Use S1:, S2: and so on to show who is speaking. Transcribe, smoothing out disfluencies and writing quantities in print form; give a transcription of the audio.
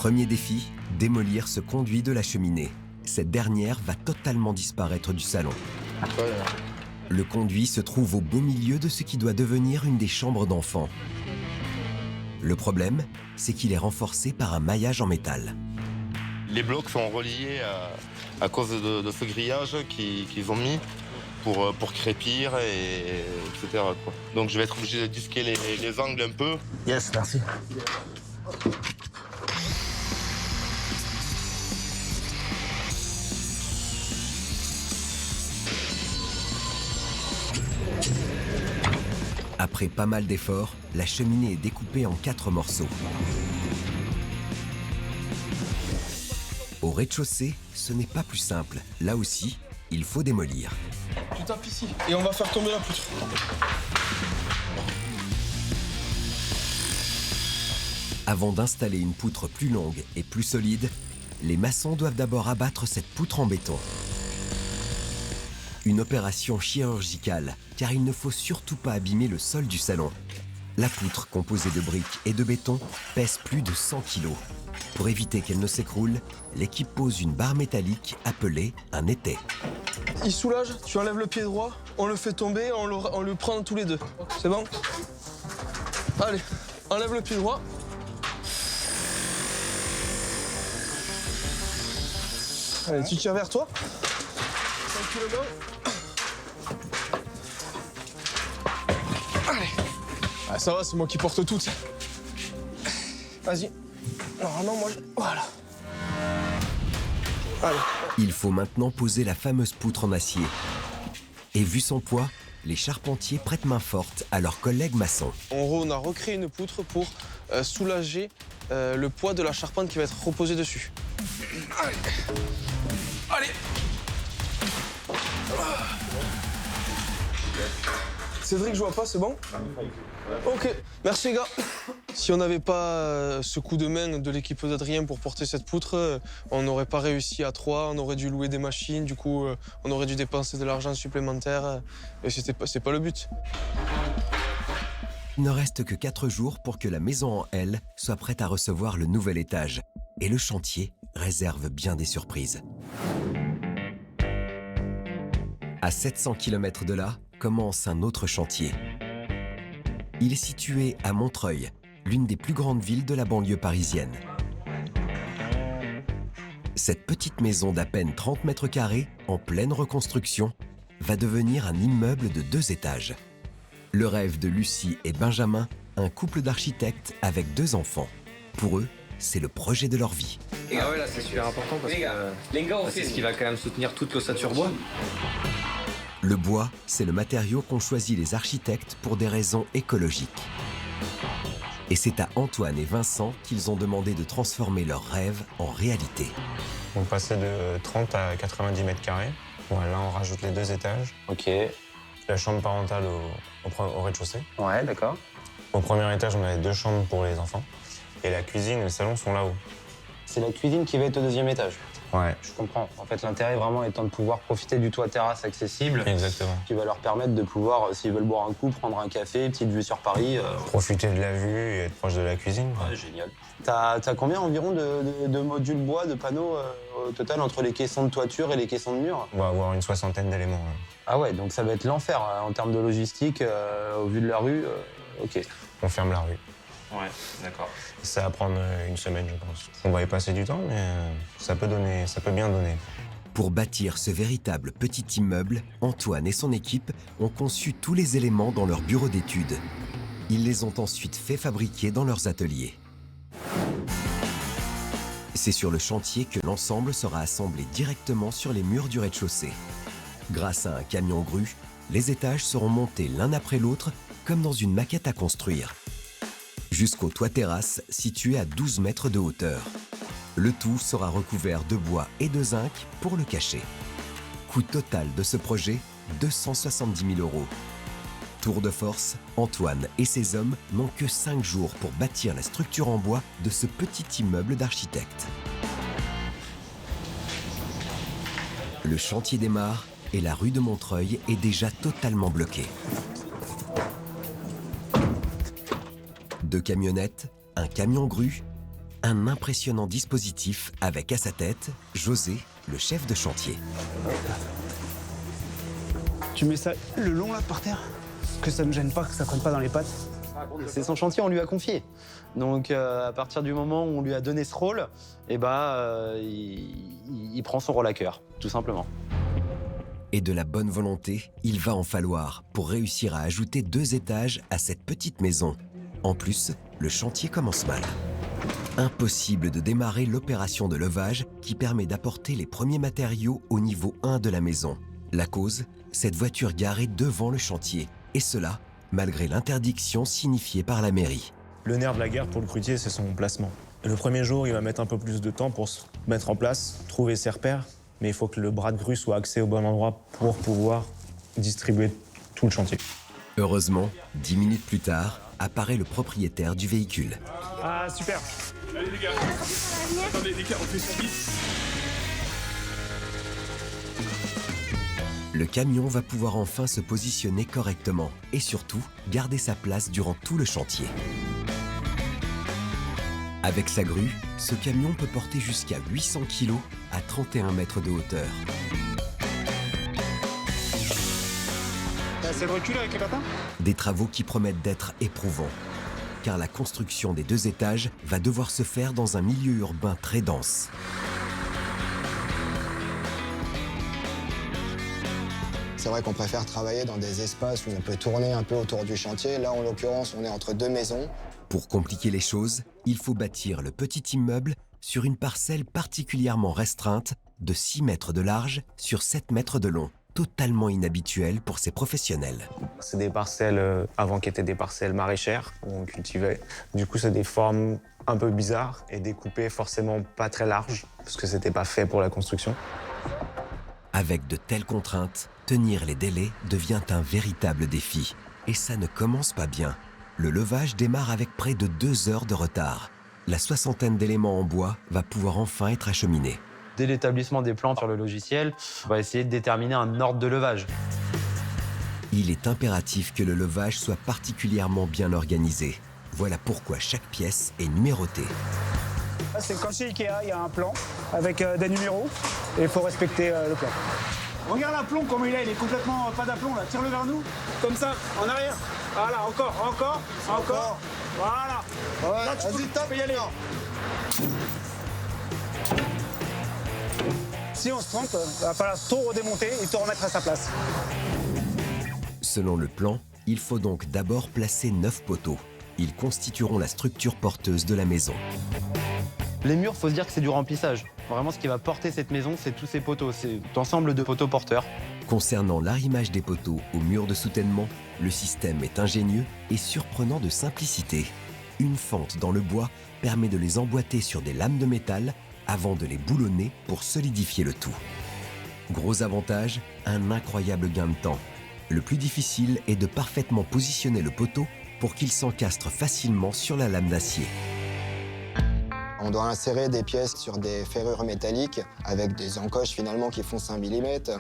S1: Premier défi, démolir ce conduit de la cheminée. Cette dernière va totalement disparaître du salon. Le conduit se trouve au beau milieu de ce qui doit devenir une des chambres d'enfants. Le problème, c'est qu'il est renforcé par un maillage en métal.
S2: Les blocs sont reliés à cause de ce grillage qu'ils ont mis pour crépir, etc. quoi. Donc je vais être obligé de disquer les angles un peu.
S3: Yes, merci.
S1: Après pas mal d'efforts, la cheminée est découpée en 4 morceaux. Au rez-de-chaussée, ce n'est pas plus simple. Là aussi, il faut démolir.
S4: Tu tapes ici et on va faire tomber la poutre.
S1: Avant d'installer une poutre plus longue et plus solide, les maçons doivent d'abord abattre cette poutre en béton. Une opération chirurgicale, car il ne faut surtout pas abîmer le sol du salon. La poutre, composée de briques et de béton, pèse plus de 100 kg. Pour éviter qu'elle ne s'écroule, l'équipe pose une barre métallique appelée un étai.
S4: Il soulage, tu enlèves le pied droit, on le fait tomber, on le prend tous les deux. C'est bon? Allez, enlève le pied droit. Allez, tu tires vers toi. Tranquillement. Allez. Ah, ça va, c'est moi qui porte tout. Vas-y. Normalement, moi, voilà. Allez.
S1: Il faut maintenant poser la fameuse poutre en acier. Et vu son poids, les charpentiers prêtent main forte à leurs collègues maçons.
S4: On a recréé une poutre pour soulager le poids de la charpente qui va être reposée dessus. Allez. Allez. Cédric, je vois pas, c'est bon? Ok, merci les gars. Si on n'avait pas ce coup de main de l'équipe d'Adrien pour porter cette poutre, on n'aurait pas réussi à 3, on aurait dû louer des machines, du coup on aurait dû dépenser de l'argent supplémentaire et c'est pas le but.
S1: Il ne reste que 4 jours pour que la maison en L soit prête à recevoir le nouvel étage. Et le chantier réserve bien des surprises. À 700 km de là, commence un autre chantier. Il est situé à Montreuil, l'une des plus grandes villes de la banlieue parisienne. Cette petite maison d'à peine 30 mètres carrés, en pleine reconstruction, va devenir un immeuble de 2 étages. Le rêve de Lucie et Benjamin, un couple d'architectes avec 2 enfants. Pour eux, c'est le projet de leur vie.
S5: Ah ouais, là c'est super important parce que c'est ce qui va quand même soutenir toute l'ossature bois.
S1: Le bois, c'est le matériau qu'ont choisi les architectes pour des raisons écologiques. Et c'est à Antoine et Vincent qu'ils ont demandé de transformer leur rêve en réalité.
S6: On passait de 30 à 90 mètres carrés. Voilà, là, on rajoute les 2 étages.
S5: Ok.
S6: La chambre parentale au rez-de-chaussée.
S5: Ouais, d'accord.
S6: Au premier étage, on avait 2 chambres pour les enfants. Et la cuisine et le salon sont là-haut.
S7: C'est la cuisine qui va être au 2e étage.
S6: Ouais.
S7: Je comprends. En fait, l'intérêt vraiment étant de pouvoir profiter du toit terrasse accessible.
S6: Exactement.
S7: Qui va leur permettre de pouvoir, s'ils veulent boire un coup, prendre un café, petite vue sur Paris.
S6: Profiter de la vue et être proche de la cuisine.
S7: Ouais, génial. T'as combien environ de modules bois, de panneaux au total entre les caissons de toiture et les caissons de mur?
S6: On va avoir une 60aine d'éléments. Ouais.
S7: Ah ouais, donc ça va être l'enfer en termes de logistique, au vu de la rue. Ok.
S6: On ferme la rue.
S5: Ouais, d'accord.
S6: Ça va prendre une semaine, je pense. On va y passer du temps, mais ça peut bien donner.
S1: Pour bâtir ce véritable petit immeuble, Antoine et son équipe ont conçu tous les éléments dans leur bureau d'études. Ils les ont ensuite fait fabriquer dans leurs ateliers. C'est sur le chantier que l'ensemble sera assemblé directement sur les murs du rez-de-chaussée. Grâce à un camion grue, les étages seront montés l'un après l'autre comme dans une maquette à construire. Jusqu'au toit terrasse situé à 12 mètres de hauteur. Le tout sera recouvert de bois et de zinc pour le cacher. Coût total de ce projet, 270 000 €. Tour de force, Antoine et ses hommes n'ont que 5 jours pour bâtir la structure en bois de ce petit immeuble d'architecte. Le chantier démarre et la rue de Montreuil est déjà totalement bloquée. 2 camionnettes, un camion grue Un impressionnant dispositif avec à sa tête José, le chef de chantier.
S3: Tu mets ça le long là par terre, que ça ne gêne pas, que ça prenne pas dans les pattes.
S7: C'est son chantier, on lui a confié. Donc à partir du moment où on lui a donné ce rôle, eh ben, il prend son rôle à cœur, tout simplement.
S1: Et de la bonne volonté, il va en falloir pour réussir à ajouter 2 étages à cette petite maison. En plus, le chantier commence mal. Impossible de démarrer l'opération de levage qui permet d'apporter les premiers matériaux au niveau 1 de la maison. La cause, cette voiture garée devant le chantier. Et cela, malgré l'interdiction signifiée par la mairie.
S6: Le nerf de la guerre pour le crudier, c'est son placement. Le premier jour, il va mettre un peu plus de temps pour se mettre en place, trouver ses repères, mais il faut que le bras de grue soit axé au bon endroit pour pouvoir distribuer tout le chantier.
S1: Heureusement, 10 minutes plus tard, apparaît le propriétaire du véhicule.
S3: Ah super.
S8: Allez les gars, attendez les gars, on fait ça vite.
S1: Le camion va pouvoir enfin se positionner correctement et surtout garder sa place durant tout le chantier. Avec sa grue, ce camion peut porter jusqu'à 800 kg à 31 mètres de hauteur.
S3: T'as assez de recul avec les patins?
S1: Des travaux qui promettent d'être éprouvants, car la construction des 2 étages va devoir se faire dans un milieu urbain très dense.
S9: C'est vrai qu'on préfère travailler dans des espaces où on peut tourner un peu autour du chantier. Là, en l'occurrence, on est entre 2 maisons.
S1: Pour compliquer les choses, il faut bâtir le petit immeuble sur une parcelle particulièrement restreinte de 6 mètres de large sur 7 mètres de long, totalement inhabituel pour ces professionnels.
S6: C'est des parcelles, avant qui étaient des parcelles maraîchères, où on cultivait. Du coup, c'est des formes un peu bizarres et découpées forcément pas très larges, parce que c'était pas fait pour la construction.
S1: Avec de telles contraintes, tenir les délais devient un véritable défi. Et ça ne commence pas bien. Le levage démarre avec près de 2 heures de retard. La soixantaine d'éléments en bois va pouvoir enfin être acheminée.
S7: Dès l'établissement des plans sur le logiciel, on va essayer de déterminer un ordre de levage.
S1: Il est impératif que le levage soit particulièrement bien organisé. Voilà pourquoi chaque pièce est numérotée.
S3: C'est comme chez Ikea, il y a un plan avec des numéros et il faut respecter le plan. Regarde l'aplomb comme il est complètement pas d'aplomb là. Tire-le vers nous, comme ça, en arrière. Voilà, encore. Voilà.
S9: Ouais,
S3: là, tu peux y aller. Si on se trompe, il va falloir tout redémonter et tout remettre à sa place.
S1: Selon le plan, il faut donc d'abord placer 9 poteaux. Ils constitueront la structure porteuse de la maison.
S7: Les murs, faut se dire que c'est du remplissage. Vraiment, ce qui va porter cette maison, c'est tous ces poteaux, c'est l'ensemble de poteaux porteurs.
S1: Concernant l'arrimage des poteaux aux murs de soutènement, le système est ingénieux et surprenant de simplicité. Une fente dans le bois permet de les emboîter sur des lames de métal avant de les boulonner pour solidifier le tout. Gros avantage, un incroyable gain de temps. Le plus difficile est de parfaitement positionner le poteau pour qu'il s'encastre facilement sur la lame d'acier.
S9: On doit insérer des pièces sur des ferrures métalliques avec des encoches finalement qui font 5 mm.